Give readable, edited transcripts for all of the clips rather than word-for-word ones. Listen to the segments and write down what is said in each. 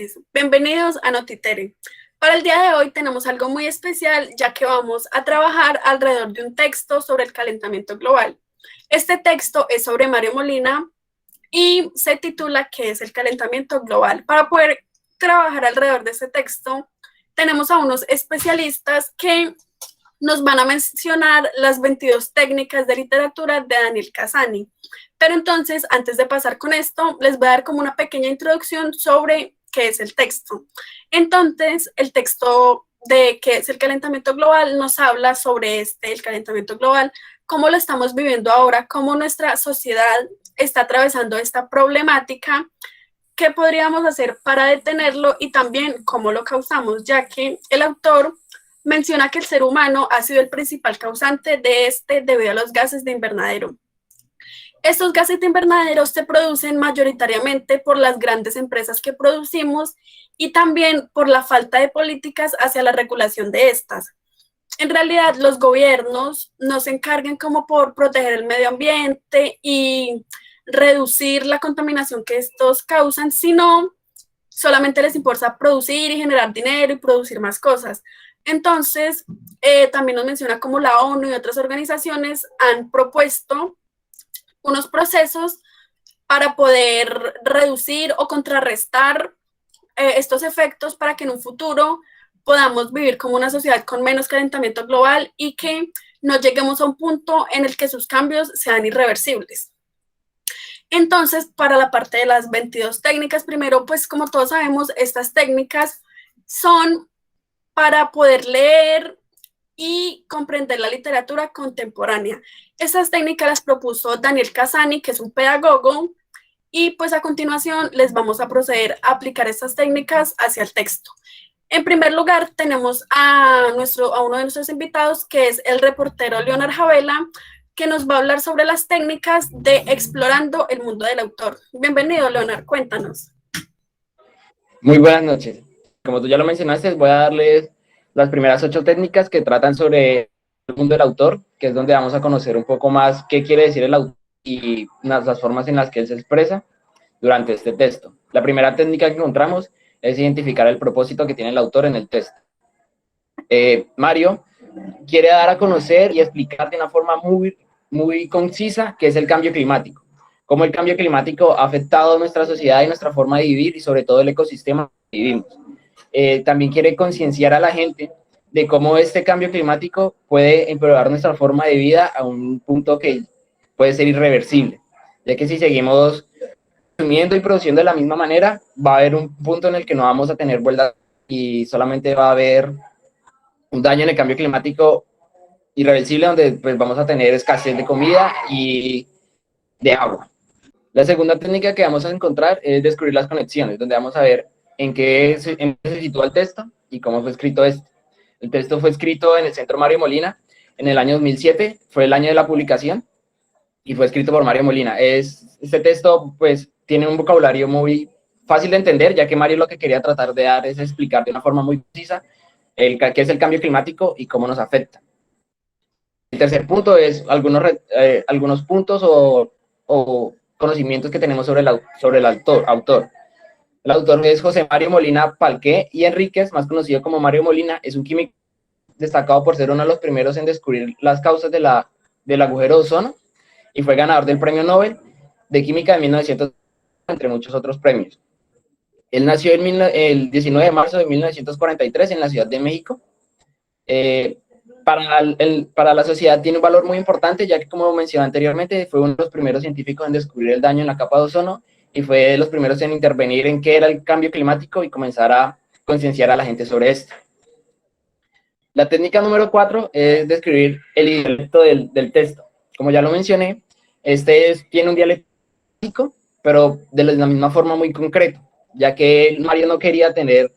estudiantes, bienvenidos a Notitere. Para el día de hoy tenemos algo muy especial, ya que vamos a trabajar alrededor de un texto sobre el calentamiento global. Este texto es sobre Mario Molina y se titula ¿Qué es el calentamiento global? Para poder trabajar alrededor de este texto, tenemos a unos especialistas que nos van a mencionar las 22 técnicas de literatura de Daniel Cassani. Pero entonces, antes de pasar con esto, les voy a dar como una pequeña introducción sobre qué es el texto. Entonces, el texto de qué es el calentamiento global nos habla sobre el calentamiento global, cómo lo estamos viviendo ahora, cómo nuestra sociedad está atravesando esta problemática, qué podríamos hacer para detenerlo y también cómo lo causamos, ya que el autor menciona que el ser humano ha sido el principal causante de debido a los gases de invernadero. Estos gases de invernadero se producen mayoritariamente por las grandes empresas que producimos y también por la falta de políticas hacia la regulación de estas. En realidad, los gobiernos no se encargan como por proteger el medio ambiente y reducir la contaminación que estos causan, sino solamente les importa producir y generar dinero y producir más cosas. Entonces, también nos menciona cómo la ONU y otras organizaciones han propuesto unos procesos para poder reducir o contrarrestar estos efectos para que en un futuro podamos vivir como una sociedad con menos calentamiento global y que no lleguemos a un punto en el que sus cambios sean irreversibles. Entonces, para la parte de las 22 técnicas, primero, pues como todos sabemos, estas técnicas son para poder leer y comprender la literatura contemporánea. Estas técnicas las propuso Daniel Cassani, que es un pedagogo, y pues a continuación les vamos a proceder a aplicar estas técnicas hacia el texto. En primer lugar, tenemos a uno de nuestros invitados, que es el reportero Leonard Javela, que nos va a hablar sobre las técnicas de explorando el mundo del autor. Bienvenido, Leonard, cuéntanos. Muy buenas noches. Como tú ya lo mencionaste, voy a darles las primeras 8 técnicas que tratan sobre el mundo del autor, que es donde vamos a conocer un poco más qué quiere decir el autor y las formas en las que él se expresa durante este texto. La primera técnica que encontramos es identificar el propósito que tiene el autor en el texto. Mario quiere dar a conocer y explicar de una forma muy concisa qué es el cambio climático, cómo el cambio climático ha afectado nuestra sociedad y nuestra forma de vivir y sobre todo el ecosistema que vivimos. También quiere concienciar a la gente de cómo este cambio climático puede empeorar nuestra forma de vida a un punto que puede ser irreversible, ya que si seguimos consumiendo y produciendo de la misma manera, va a haber un punto en el que no vamos a tener vuelta y solamente va a haber un daño en el cambio climático irreversible, donde pues vamos a tener escasez de comida y de agua. La segunda técnica que vamos a encontrar es descubrir las conexiones, donde vamos a ver en qué se sitúa el texto y cómo fue escrito este. El texto fue escrito en el Centro Mario Molina en el año 2007, fue el año de la publicación y fue escrito por Mario Molina. Este texto pues tiene un vocabulario muy fácil de entender, ya que Mario lo que quería tratar de dar es explicar de una forma muy precisa qué es el cambio climático y cómo nos afecta. El tercer punto es algunos puntos o conocimientos que tenemos sobre el autor. El autor es José Mario Molina Palqué y Enríquez, más conocido como Mario Molina, es un químico destacado por ser uno de los primeros en descubrir las causas del agujero de ozono y fue ganador del Premio Nobel de Química de 1900, entre muchos otros premios. Él nació el 19 de marzo de 1943 en la Ciudad de México. Para la sociedad tiene un valor muy importante, ya que, como mencioné anteriormente, fue uno de los primeros científicos en descubrir el daño en la capa de ozono y fue de los primeros en intervenir en qué era el cambio climático y comenzar a concienciar a la gente sobre esto. La técnica número 4 es describir el dialecto del texto. Como ya lo mencioné, tiene un dialecto, pero de la misma forma muy concreto, ya que Mario no quería tener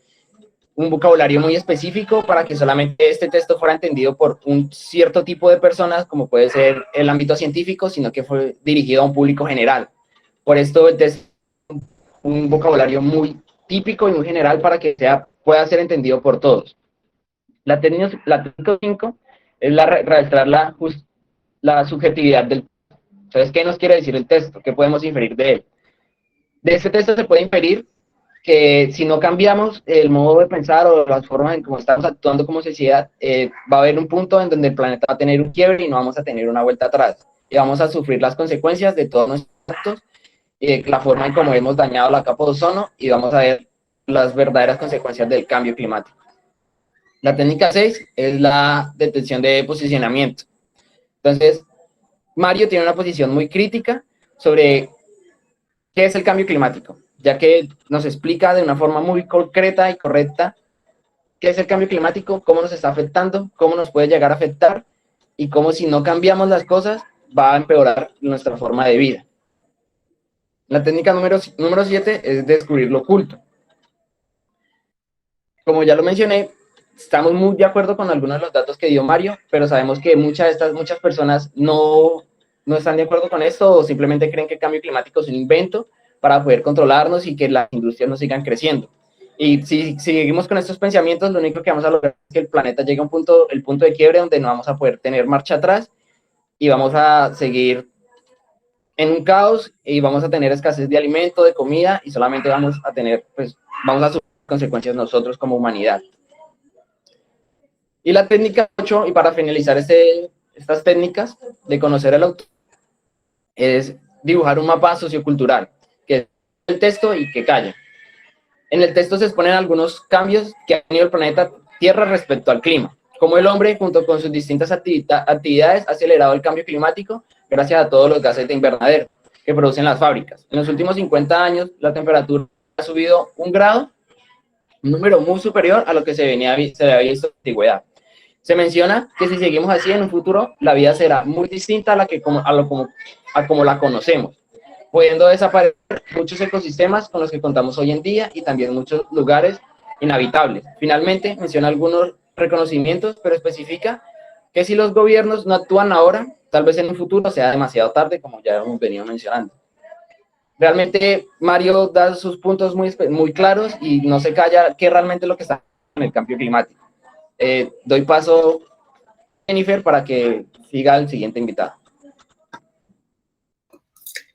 un vocabulario muy específico para que solamente este texto fuera entendido por un cierto tipo de personas, como puede ser el ámbito científico, sino que fue dirigido a un público general. Por esto el texto es un vocabulario muy típico y muy general para que pueda ser entendido por todos. La técnica 5 es registrar la subjetividad del texto. Entonces, ¿qué nos quiere decir el texto? ¿Qué podemos inferir de él? De este texto se puede inferir que si no cambiamos el modo de pensar o las formas en cómo estamos actuando como sociedad, va a haber un punto en donde el planeta va a tener un quiebre y no vamos a tener una vuelta atrás. Y vamos a sufrir las consecuencias de todos nuestros actos y de la forma en cómo hemos dañado la capa de ozono y vamos a ver las verdaderas consecuencias del cambio climático. La técnica 6 es la detección de posicionamiento. Entonces, Mario tiene una posición muy crítica sobre qué es el cambio climático, ya que nos explica de una forma muy concreta y correcta qué es el cambio climático, cómo nos está afectando, cómo nos puede llegar a afectar y cómo si no cambiamos las cosas va a empeorar nuestra forma de vida. La técnica número 7 es descubrir lo oculto. Como ya lo mencioné, estamos muy de acuerdo con algunos de los datos que dio Mario, pero sabemos que muchas personas no están de acuerdo con esto o simplemente creen que el cambio climático es un invento para poder controlarnos y que las industrias no sigan creciendo. Y si seguimos con estos pensamientos, lo único que vamos a lograr es que el planeta llegue a el punto de quiebre donde no vamos a poder tener marcha atrás y vamos a seguir en un caos y vamos a tener escasez de alimento, de comida y solamente vamos a sufrir consecuencias nosotros como humanidad. Y la técnica 8, y para finalizar estas técnicas de conocer el autor, es dibujar un mapa sociocultural, que es el texto y que calla. En el texto se exponen algunos cambios que ha tenido el planeta Tierra respecto al clima, como el hombre, junto con sus distintas actividades, ha acelerado el cambio climático gracias a todos los gases de invernadero que producen las fábricas. En los últimos 50 años, la temperatura ha subido 1 grado, un número muy superior a lo que se había visto en la antigüedad. Se menciona que si seguimos así en un futuro, la vida será muy distinta a como la conocemos, pudiendo desaparecer muchos ecosistemas con los que contamos hoy en día y también muchos lugares inhabitables. Finalmente, menciona algunos reconocimientos, pero especifica que si los gobiernos no actúan ahora, tal vez en un futuro sea demasiado tarde, como ya hemos venido mencionando. Realmente Mario da sus puntos muy claros y no se calla qué realmente es lo que está en el cambio climático. Doy paso a Jennifer para que siga el siguiente invitado.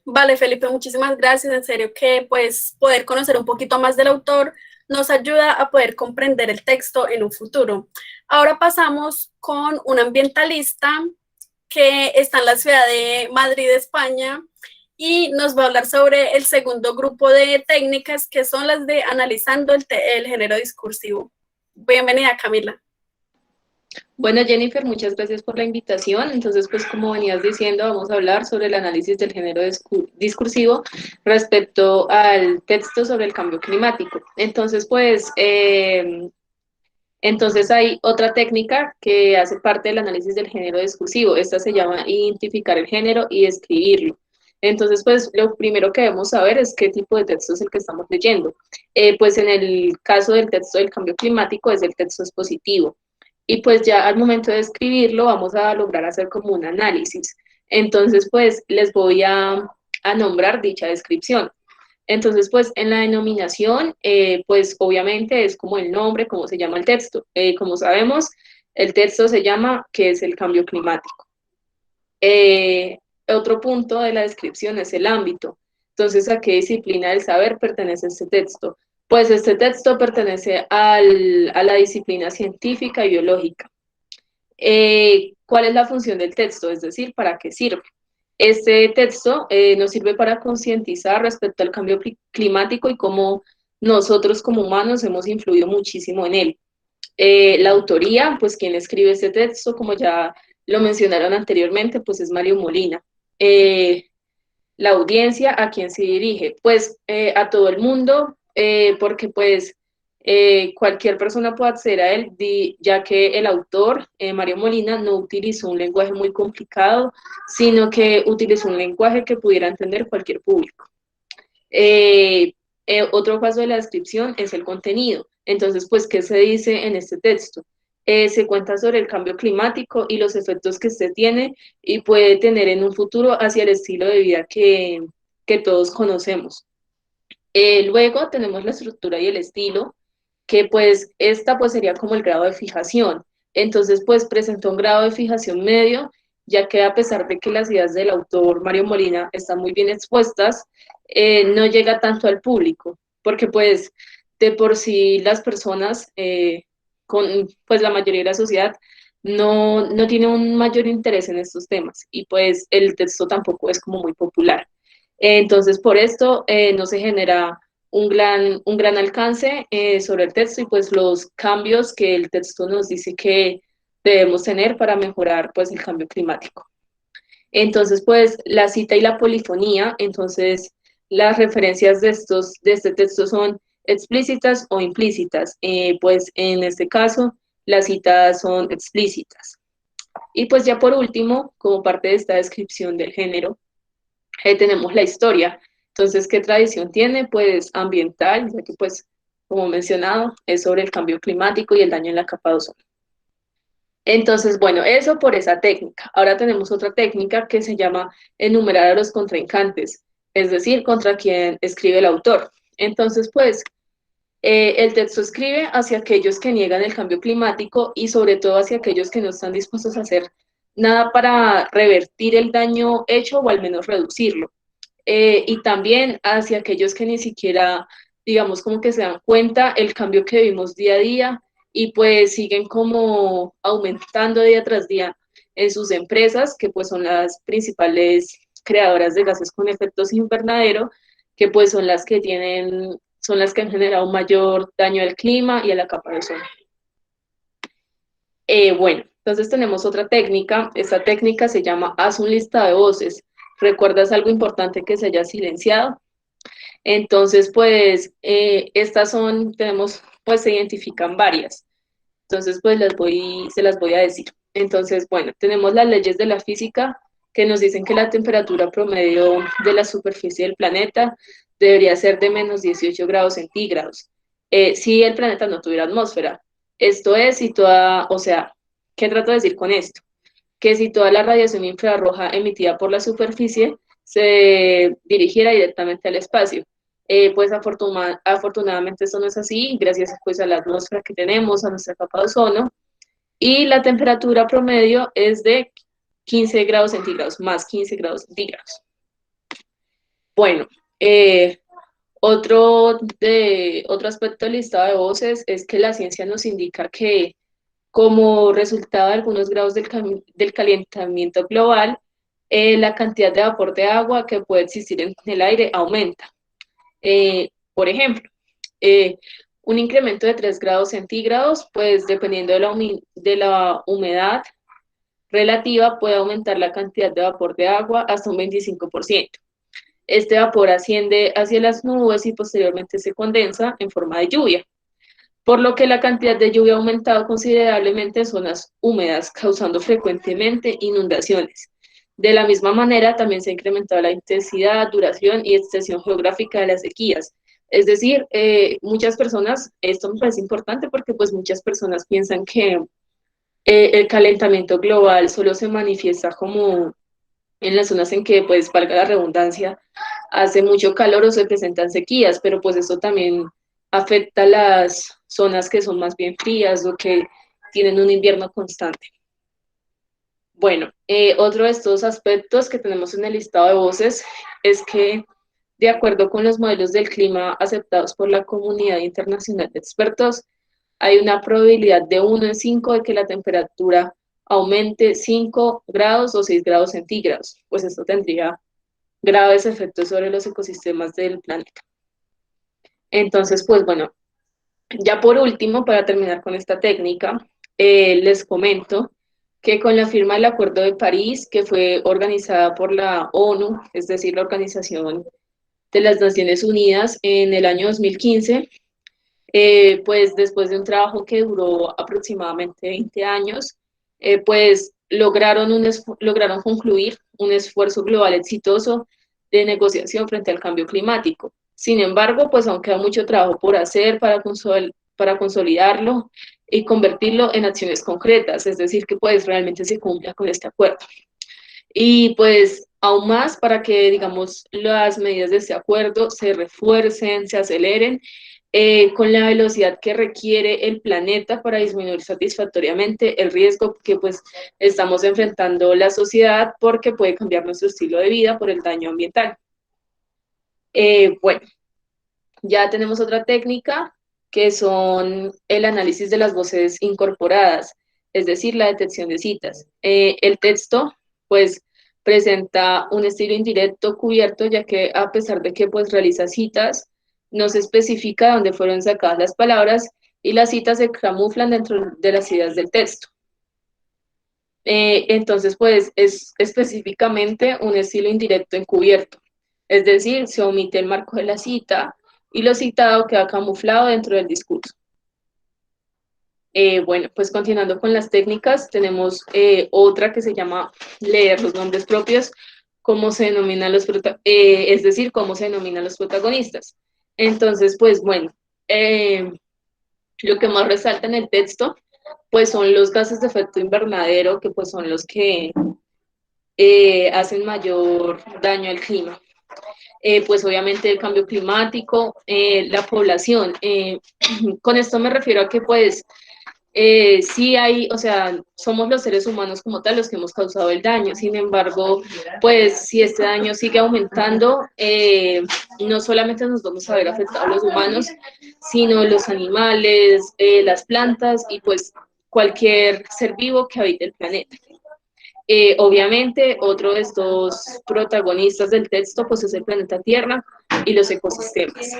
Vale, Felipe, muchísimas gracias. En serio que pues poder conocer un poquito más del autor nos ayuda a poder comprender el texto en un futuro. Ahora pasamos con un ambientalista que está en la ciudad de Madrid, España, y nos va a hablar sobre el segundo grupo de técnicas que son las de analizando el género discursivo. Bienvenida, Camila. Bueno, Jennifer, muchas gracias por la invitación. Entonces, pues como venías diciendo, vamos a hablar sobre el análisis del género discursivo respecto al texto sobre el cambio climático. Entonces, pues, entonces hay otra técnica que hace parte del análisis del género discursivo. Esta se llama identificar el género y describirlo. Entonces, pues lo primero que debemos saber es qué tipo de texto es el que estamos leyendo. Pues en el caso del texto del cambio climático es el texto expositivo. Y pues ya al momento de escribirlo vamos a lograr hacer como un análisis. Entonces, pues les voy a nombrar dicha descripción. Entonces, pues en la denominación, pues obviamente es como el nombre, cómo se llama el texto. Como sabemos, el texto se llama ¿Qué es el cambio climático? Otro punto de la descripción es el ámbito. Entonces, ¿a qué disciplina del saber pertenece este texto? Pues este texto pertenece a la disciplina científica y biológica. ¿Cuál es la función del texto? Es decir, ¿para qué sirve? Este texto nos sirve para concientizar respecto al cambio climático y cómo nosotros como humanos hemos influido muchísimo en él. La autoría, pues quien escribe este texto, como ya lo mencionaron anteriormente, pues es Mario Molina. La audiencia, ¿a quién se dirige? Pues a todo el mundo, porque pues cualquier persona puede acceder a él, ya que el autor, Mario Molina, no utilizó un lenguaje muy complicado, sino que utilizó un lenguaje que pudiera entender cualquier público. Otro paso de la descripción es el contenido. Entonces, pues, ¿qué se dice en este texto? Se cuenta sobre el cambio climático y los efectos que este tiene y puede tener en un futuro hacia el estilo de vida que todos conocemos. Luego tenemos la estructura y el estilo, que pues esta pues sería como el grado de fijación. Entonces pues presentó un grado de fijación medio, ya que a pesar de que las ideas del autor Mario Molina están muy bien expuestas, no llega tanto al público, porque pues de por sí las personas, con pues la mayoría de la sociedad, no tiene un mayor interés en estos temas y pues el texto tampoco es como muy popular. Entonces, por esto no se genera un gran alcance sobre el texto y pues los cambios que el texto nos dice que debemos tener para mejorar pues el cambio climático. Entonces, pues la cita y la polifonía, entonces las referencias de este texto son explícitas o implícitas. Pues en este caso, las citas son explícitas. Y pues ya por último, como parte de esta descripción del género, tenemos la historia. Entonces, ¿qué tradición tiene? Pues ambiental, ya que pues, como mencionado, es sobre el cambio climático y el daño en la capa de ozono. Entonces, bueno, eso por esa técnica. Ahora tenemos otra técnica que se llama enumerar a los contrincantes, es decir, contra quien escribe el autor. Entonces, pues, el texto escribe hacia aquellos que niegan el cambio climático y sobre todo hacia aquellos que no están dispuestos a hacer nada para revertir el daño hecho o al menos reducirlo. Y también hacia aquellos que ni siquiera, digamos, como que se dan cuenta el cambio que vivimos día a día y pues siguen como aumentando día tras día en sus empresas, que pues son las principales creadoras de gases con efectos invernadero, que pues son las que han generado un mayor daño al clima y a la capa de ozono. Bueno, entonces tenemos otra técnica. Esta técnica se llama haz un listado de voces. ¿Recuerdas algo importante que se haya silenciado? Entonces, pues, pues se identifican varias. Entonces, pues se las voy a decir. Entonces, bueno, tenemos las leyes de la física que nos dicen que la temperatura promedio de la superficie del planeta debería ser de menos 18 grados centígrados, si el planeta no tuviera atmósfera. Esto es, si toda, o sea, ¿qué trato de decir con esto? Que si toda la radiación infrarroja emitida por la superficie se dirigiera directamente al espacio. Pues afortunadamente esto no es así, gracias pues a la atmósfera que tenemos, a nuestra capa de ozono, y la temperatura promedio es de 15 grados centígrados, más 15 grados centígrados. Bueno, otro aspecto del listado de voces es que la ciencia nos indica que como resultado de algunos grados del calentamiento global, la cantidad de vapor de agua que puede existir en el aire aumenta. Por ejemplo, un incremento de 3 grados centígrados, pues dependiendo de la humedad relativa, puede aumentar la cantidad de vapor de agua hasta un 25%. Este vapor asciende hacia las nubes y posteriormente se condensa en forma de lluvia, por lo que la cantidad de lluvia ha aumentado considerablemente en zonas húmedas, causando frecuentemente inundaciones. De la misma manera, también se ha incrementado la intensidad, duración y extensión geográfica de las sequías. Es decir, muchas personas, esto me parece importante porque pues muchas personas piensan que el calentamiento global solo se manifiesta como en las zonas en que, pues, valga la redundancia, hace mucho calor o se presentan sequías, pero pues esto también afecta a las zonas que son más bien frías o que tienen un invierno constante. Bueno, otro de estos aspectos que tenemos en el listado de voces es que, de acuerdo con los modelos del clima aceptados por la comunidad internacional de expertos, hay una probabilidad de 1 en 5 de que la temperatura aumente 5 grados o 6 grados centígrados, pues esto tendría graves efectos sobre los ecosistemas del planeta. Entonces, pues bueno, ya por último, para terminar con esta técnica, les comento que con la firma del Acuerdo de París, que fue organizada por la ONU, es decir, la Organización de las Naciones Unidas, en el año 2015, pues después de un trabajo que duró aproximadamente 20 años, pues lograron concluir un esfuerzo global exitoso de negociación frente al cambio climático. Sin embargo, pues aún queda mucho trabajo por hacer para consolidarlo y convertirlo en acciones concretas, es decir, que pues realmente se cumpla con este acuerdo. Y pues aún más para que, digamos, las medidas de este acuerdo se refuercen, se aceleren con la velocidad que requiere el planeta para disminuir satisfactoriamente el riesgo que pues estamos enfrentando la sociedad porque puede cambiar nuestro estilo de vida por el daño ambiental. Bueno, Ya tenemos otra técnica que son el análisis de las voces incorporadas, es decir, la detección de citas. El texto, pues, presenta un estilo indirecto cubierto, ya que a pesar de que pues realiza citas, no se especifica dónde fueron sacadas las palabras y las citas se camuflan dentro de las ideas del texto. Entonces, pues, es específicamente un estilo indirecto encubierto, es decir, se omite el marco de la cita y lo citado queda camuflado dentro del discurso. Bueno, pues continuando con las técnicas, tenemos otra que se llama leer los nombres propios, cómo se denominan es decir, cómo se denominan los protagonistas. Entonces, pues bueno, lo que más resalta en el texto, pues son los gases de efecto invernadero, que pues son los que hacen mayor daño al clima. Pues obviamente el cambio climático, la población. Con esto me refiero a que pues sí hay, o sea, somos los seres humanos como tal los que hemos causado el daño. Sin embargo, pues si este daño sigue aumentando, no solamente nos vamos a ver afectados los humanos, sino los animales, las plantas y pues cualquier ser vivo que habite el planeta. Obviamente, otro de estos protagonistas del texto pues es el planeta Tierra y los ecosistemas.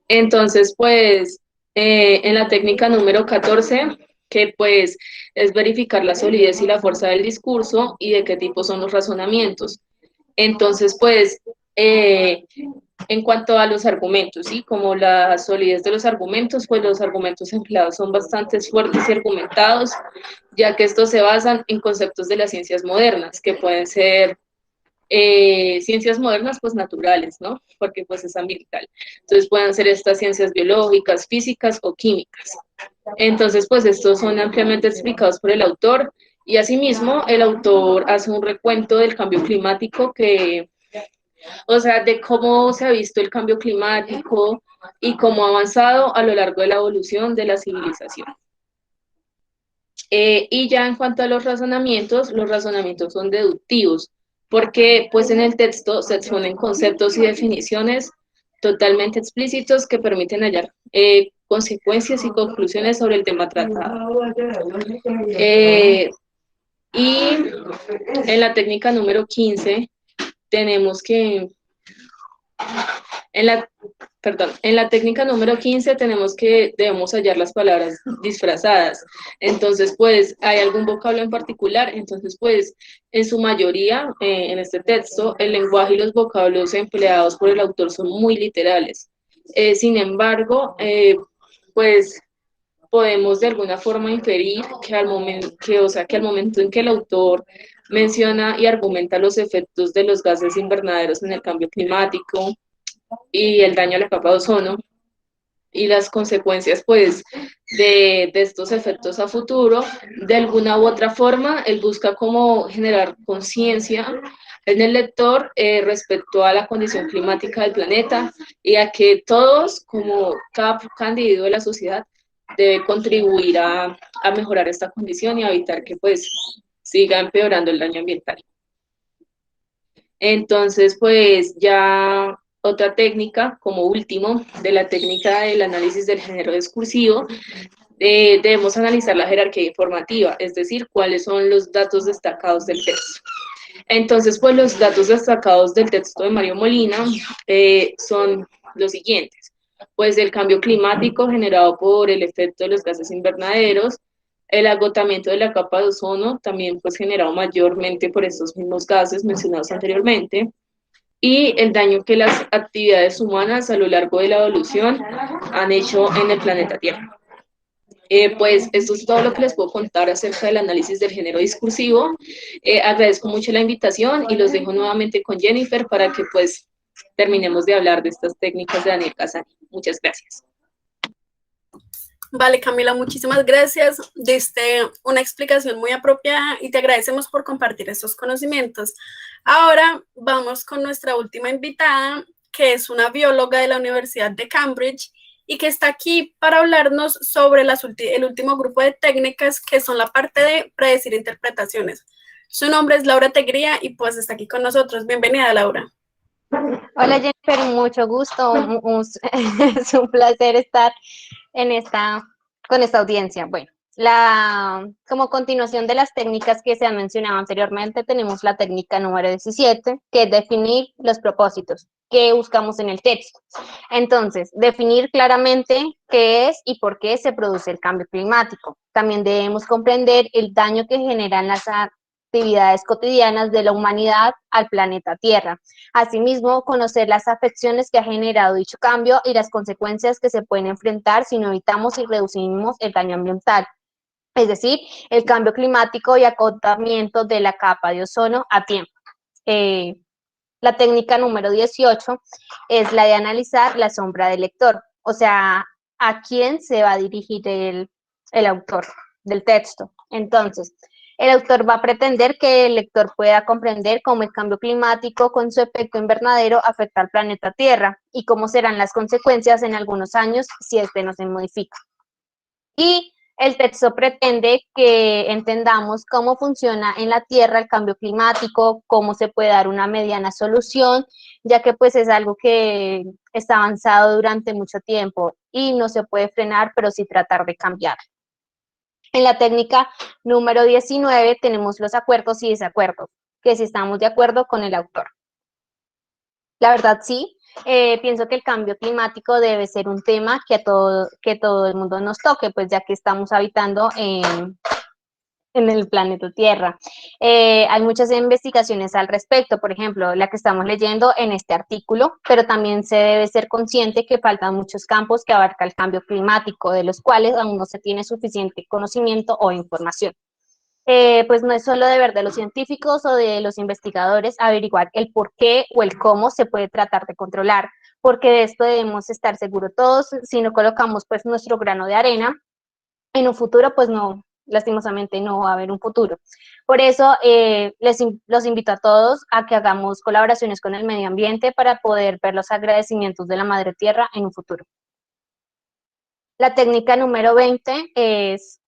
Entonces, pues, en la técnica número 14, que pues es verificar la solidez y la fuerza del discurso y de qué tipo son los razonamientos. Entonces, pues, en cuanto a los argumentos, ¿sí? Como la solidez de los argumentos, pues los argumentos empleados son bastante fuertes y argumentados, ya que estos se basan en conceptos de las ciencias modernas, que pueden ser ciencias modernas, pues naturales, ¿no? Porque pues es ambiental. Entonces pueden ser estas ciencias biológicas, físicas o químicas. Entonces, pues estos son ampliamente explicados por el autor y asimismo el autor hace un recuento del cambio climático o sea, de cómo se ha visto el cambio climático y cómo ha avanzado a lo largo de la evolución de la civilización. Y ya en cuanto a los razonamientos son deductivos, porque pues en el texto se exponen conceptos y definiciones totalmente explícitos que permiten hallar consecuencias y conclusiones sobre el tema tratado. Y en la técnica número 15 tenemos que en la técnica número 15 debemos hallar las palabras disfrazadas. Entonces, pues, ¿hay algún vocablo en particular? Entonces, pues, en su mayoría, en este texto, el lenguaje y los vocablos empleados por el autor son muy literales. Sin embargo, pues, podemos de alguna forma inferir que al momento en que el autor menciona y argumenta los efectos de los gases invernaderos en el cambio climático, y el daño a la capa de ozono y las consecuencias pues de estos efectos a futuro, de alguna u otra forma él busca como generar conciencia en el lector respecto a la condición climática del planeta y a que todos, como cada individuo de la sociedad, debe contribuir a mejorar esta condición y a evitar que pues siga empeorando el daño ambiental. Entonces, pues ya otra técnica, como último, de la técnica del análisis del género discursivo, debemos analizar la jerarquía informativa, es decir, cuáles son los datos destacados del texto. Entonces, pues los datos destacados del texto de Mario Molina son los siguientes. Pues el cambio climático generado por el efecto de los gases invernaderos, el agotamiento de la capa de ozono, también pues generado mayormente por estos mismos gases mencionados anteriormente, y el daño que las actividades humanas a lo largo de la evolución han hecho en el planeta Tierra. Pues esto es todo lo que les puedo contar acerca del análisis del género discursivo. Agradezco mucho la invitación y los dejo nuevamente con Jennifer para que pues terminemos de hablar de estas técnicas de Daniel Cassani. Muchas gracias. Vale, Camila, muchísimas gracias. Diste una explicación muy apropiada y te agradecemos por compartir estos conocimientos. Ahora vamos con nuestra última invitada, que es una bióloga de la Universidad de Cambridge y que está aquí para hablarnos sobre el último grupo de técnicas que son la parte de predecir interpretaciones. Su nombre es Laura Tegría y pues está aquí con nosotros. Bienvenida, Laura. Hola Jennifer, mucho gusto. Es un placer estar en con esta audiencia. Bueno, como continuación de las técnicas que se han mencionado anteriormente, tenemos la técnica número 17, que es definir los propósitos que buscamos en el texto. Entonces, definir claramente qué es y por qué se produce el cambio climático. También debemos comprender el daño que generan las actividades cotidianas de la humanidad al planeta Tierra. Asimismo, conocer las afecciones que ha generado dicho cambio y las consecuencias que se pueden enfrentar si no evitamos y reducimos el daño ambiental, es decir, el cambio climático y acotamiento de la capa de ozono a tiempo. Eh, la técnica número 18 es la de analizar la sombra del lector, o sea, a quién se va a dirigir el autor del texto. Entonces, el autor va a pretender que el lector pueda comprender cómo el cambio climático con su efecto invernadero afecta al planeta Tierra y cómo serán las consecuencias en algunos años si este no se modifica. Y el texto pretende que entendamos cómo funciona en la Tierra el cambio climático, cómo se puede dar una mediana solución, ya que pues es algo que está avanzado durante mucho tiempo y no se puede frenar, pero sí tratar de cambiar. En la técnica número 19 tenemos los acuerdos y desacuerdos, que si estamos de acuerdo con el autor. La verdad sí, pienso que el cambio climático debe ser un tema que todo el mundo nos toque, pues ya que estamos habitando en el planeta Tierra. Hay muchas investigaciones al respecto, por ejemplo, la que estamos leyendo en este artículo, pero también se debe ser consciente que faltan muchos campos que abarca el cambio climático, de los cuales aún no se tiene suficiente conocimiento o información. Pues no es solo deber de los científicos o de los investigadores averiguar el por qué o el cómo se puede tratar de controlar, porque de esto debemos estar seguros todos. Si no colocamos pues nuestro grano de arena, en un futuro pues no, lastimosamente no va a haber un futuro. Por eso los invito a todos a que hagamos colaboraciones con el medio ambiente para poder ver los agradecimientos de la Madre Tierra en un futuro. La técnica número 20 es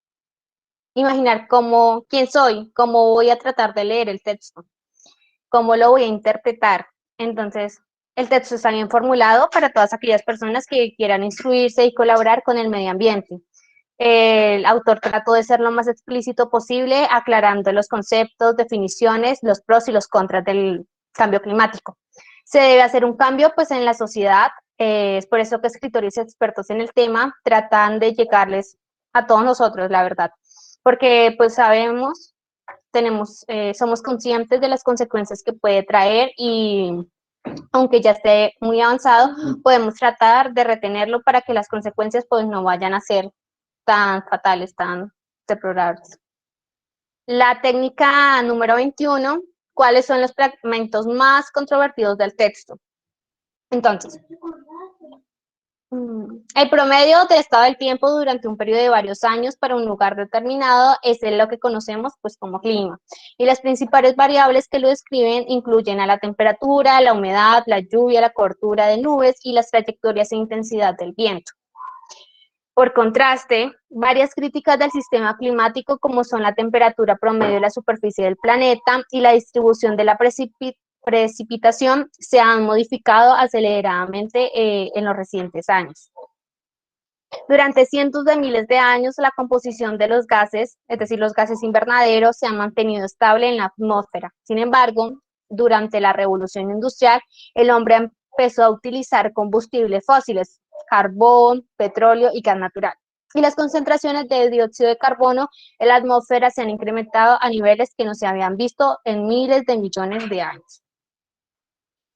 imaginar quién soy, cómo voy a tratar de leer el texto, cómo lo voy a interpretar. Entonces, el texto está bien formulado para todas aquellas personas que quieran instruirse y colaborar con el medio ambiente. El autor trató de ser lo más explícito posible, aclarando los conceptos, definiciones, los pros y los contras del cambio climático. Se debe hacer un cambio pues en la sociedad, es por eso que escritores expertos en el tema tratan de llegarles a todos nosotros, la verdad, porque pues sabemos, somos conscientes de las consecuencias que puede traer y aunque ya esté muy avanzado, podemos tratar de retenerlo para que las consecuencias pues no vayan a ser tan fatales, tan deplorables. La técnica número 21, ¿cuáles son los fragmentos más controvertidos del texto? Entonces, el promedio de estado del tiempo durante un periodo de varios años para un lugar determinado es lo que conocemos pues como clima. Y las principales variables que lo describen incluyen a la temperatura, la humedad, la lluvia, la cobertura de nubes y las trayectorias e intensidad del viento. Por contraste, varias críticas del sistema climático, como son la temperatura promedio de la superficie del planeta y la distribución de la precipitación, se han modificado aceleradamente en los recientes años. Durante cientos de miles de años, la composición de los gases, es decir, los gases invernaderos, se ha mantenido estable en la atmósfera. Sin embargo, durante la revolución industrial, el hombre empezó a utilizar combustibles fósiles, carbón, petróleo y gas natural. Y las concentraciones de dióxido de carbono en la atmósfera se han incrementado a niveles que no se habían visto en miles de millones de años.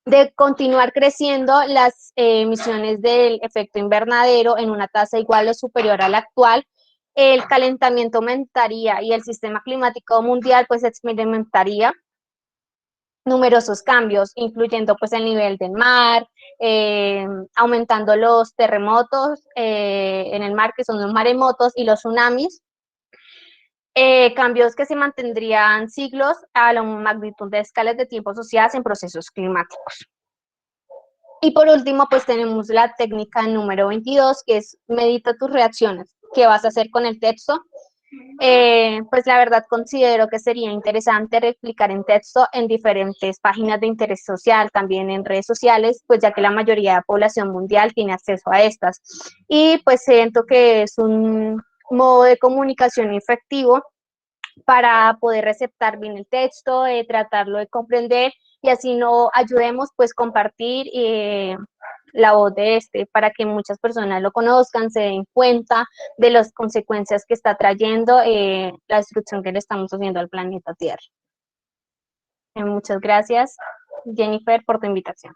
De continuar creciendo las emisiones del efecto invernadero en una tasa igual o superior a la actual, el calentamiento aumentaría y el sistema climático mundial pues experimentaría numerosos cambios, incluyendo pues el nivel del mar, aumentando los terremotos en el mar, que son los maremotos, y los tsunamis, cambios que se mantendrían siglos a la magnitud de escalas de tiempo asociadas en procesos climáticos. Y por último, pues tenemos la técnica número 22, que es medita tus reacciones. ¿Qué vas a hacer con el texto? Pues la verdad considero que sería interesante replicar en texto en diferentes páginas de interés social, también en redes sociales, pues ya que la mayoría de la población mundial tiene acceso a estas. Y pues siento que es un modo de comunicación efectivo para poder receptar bien el texto, tratarlo de comprender y así no ayudemos pues compartir la voz de para que muchas personas lo conozcan, se den cuenta de las consecuencias que está trayendo la destrucción que le estamos haciendo al planeta Tierra. Muchas gracias, Jennifer, por tu invitación.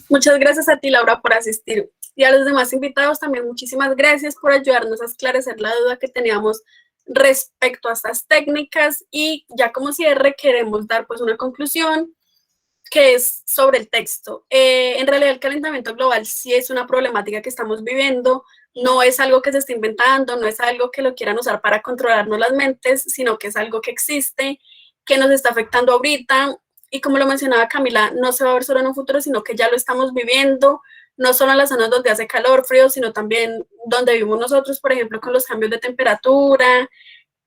Muchas gracias a ti, Laura, por asistir. Y a los demás invitados también muchísimas gracias por ayudarnos a esclarecer la duda que teníamos respecto a estas técnicas. Y ya como cierre queremos dar pues una conclusión que es sobre el texto. En realidad el calentamiento global sí es una problemática que estamos viviendo, no es algo que se está inventando, no es algo que lo quieran usar para controlarnos las mentes, sino que es algo que existe, que nos está afectando ahorita, y como lo mencionaba Camila, no se va a ver solo en un futuro, sino que ya lo estamos viviendo, no solo en las zonas donde hace calor, frío, sino también donde vivimos nosotros, por ejemplo, con los cambios de temperatura,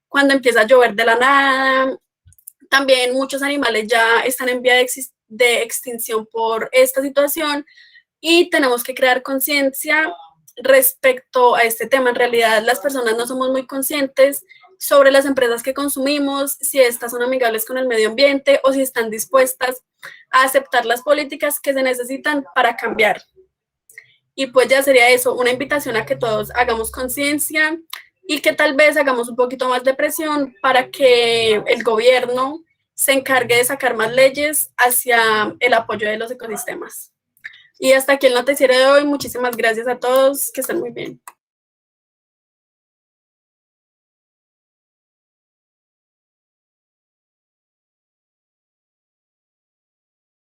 cuando empieza a llover de la nada. También muchos animales ya están en vía de extinción por esta situación y tenemos que crear conciencia respecto a este tema. En realidad, las personas no somos muy conscientes sobre las empresas que consumimos, si estas son amigables con el medio ambiente o si están dispuestas a aceptar las políticas que se necesitan para cambiar. Y pues ya sería eso, una invitación a que todos hagamos conciencia y que tal vez hagamos un poquito más de presión para que el gobierno se encargue de sacar más leyes hacia el apoyo de los ecosistemas. Y hasta aquí el noticiero de hoy. Muchísimas gracias a todos. Que estén muy bien.